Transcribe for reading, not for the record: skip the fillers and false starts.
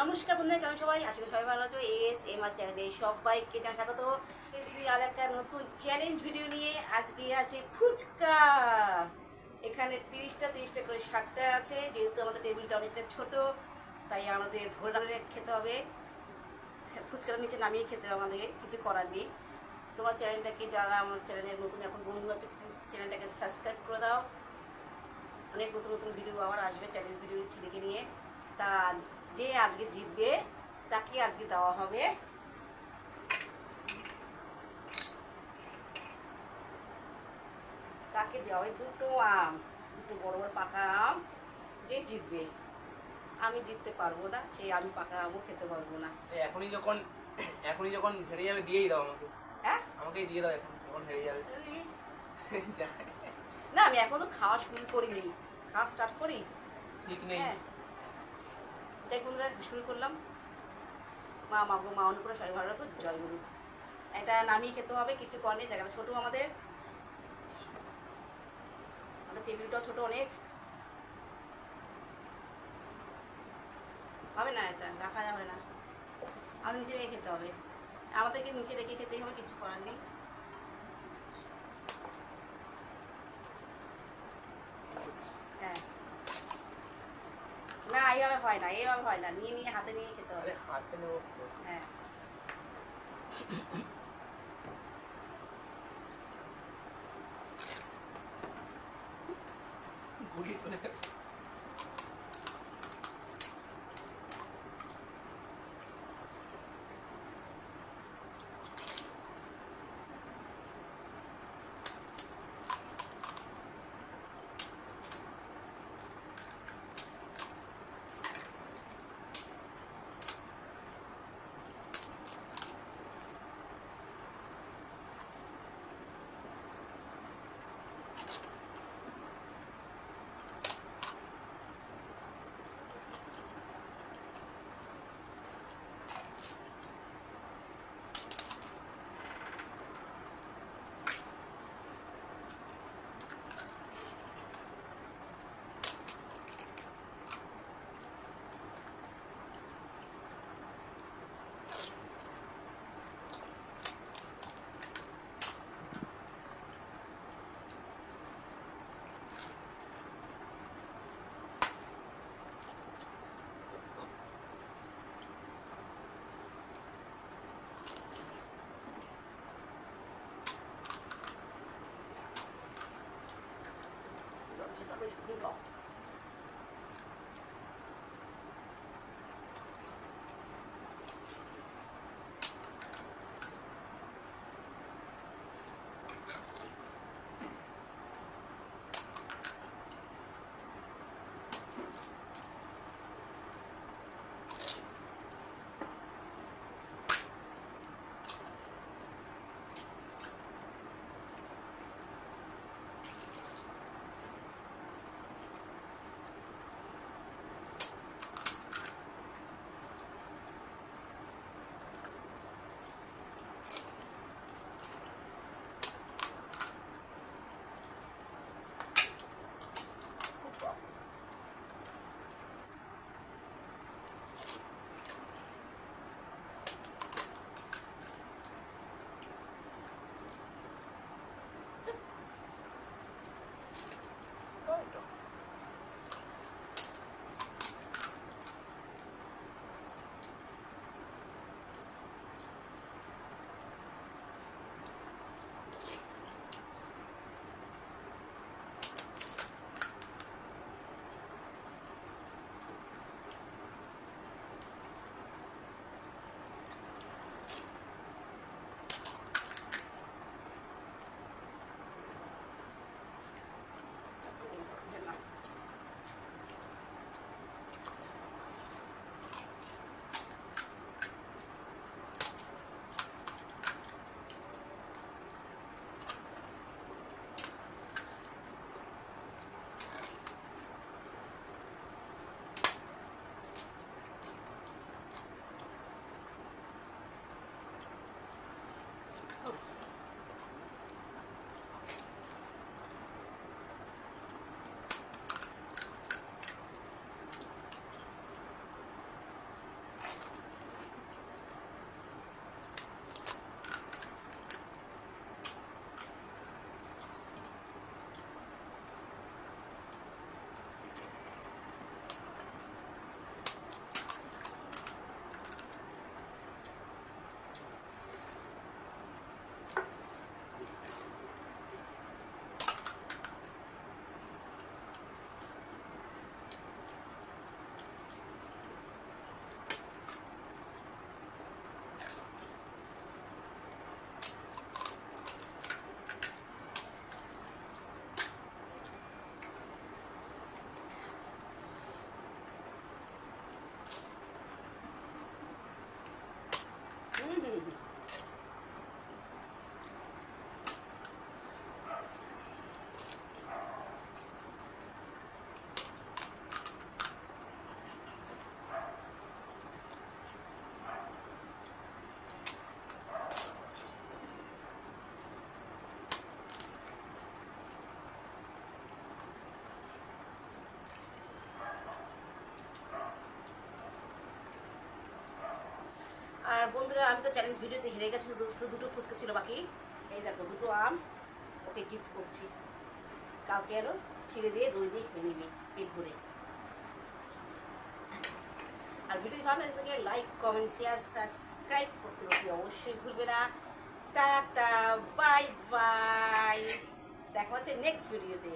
নমস্কার বন্ধুরা, কেমন সবাই? আশা করি সবাই ভালো আছো। এস এম আর চ্যানেলে সবাইকে জানাই স্বাগত। এসি আর একটা নতুন চ্যালেঞ্জ ভিডিও নিয়ে। আজকে আছে ফুচকা। এখানে 30টা করে 60টা আছে। যেহেতু আমাদের টেবিলটা অনেকটা ছোট, তাই আমাদের ধরে ধরে খেতে হবে। ফুচকাটা নিচে নামিয়ে খেতে হবে, আমাদেরকে কিছু করার নেই। তোমার চ্যানেলটাকে, যারা আমার চ্যানেলের নতুন এখন বন্ধু আছে, প্লিজ চ্যানেলটাকে সাবস্ক্রাইব করে দাও। অনেক নতুন নতুন ভিডিও আবার আসবে চ্যালেঞ্জ ভিডিও ছেলেকে নিয়ে। তা যে আজকে জিতবে তাকে আজকে দেওয়া হবে দুটো আম, দুটো বড় বড় পাকা আম। যে জিতবে, আমি জিততে পারবো না, সেই আমি পাকা আমও খেতে পারবো না। এখনই যখন হেরে যাবে দিয়েই দাও আমাকে। হ্যাঁ, আমাকেই দিয়ে দাও এখন যখন হেরে যাবে। না আমি এখন তো খাওয়া শুরু করিনি, খাওয়া স্টার্ট করি। ঠিক নেই। হ্যাঁ, যাই বন্ধুরা, শুরু করলাম। মা অন্য করে সবাই ভালো রাখো, জয় গুরু। এটা নামিয়ে খেতে হবে, কিছু করার নেই। জায়গাটা ছোটো, আমাদের টেবিলটাও ছোটো অনেক, হবে না, এটা রাখা যাবে না, আমাদের নিচে রেখে খেতে হবে। আমাদেরকে নিচে রেখে খেতেই হবে, কিছু করার নেই। হ্যাঁ, না এইভাবে হয় না, এইভাবে হয় না, নিয়ে নিয়ে হাতে নিয়ে খেতে হবে। হাতে নেবো। হ্যাঁ, ঘুরিয়ে চলে তো চ্যালেঞ্জ ভিডিওতে হেরে গেছে, শুধু দুটো ফুচকা ছিল বাকি। এই দেখো দুটো আম ওকে গিফট করছি, কাউকে আরও ছিঁড়ে দিয়ে দই দিয়ে খেয়ে নিবি পেট ভরে। আর ভিডিও ভালো লাগে লাইক কমেন্ট শেয়ার সাবস্ক্রাইব করতে অবশ্যই ভুলবে না। টাটা বাই বাই, দেখা হচ্ছে নেক্সট ভিডিওতে।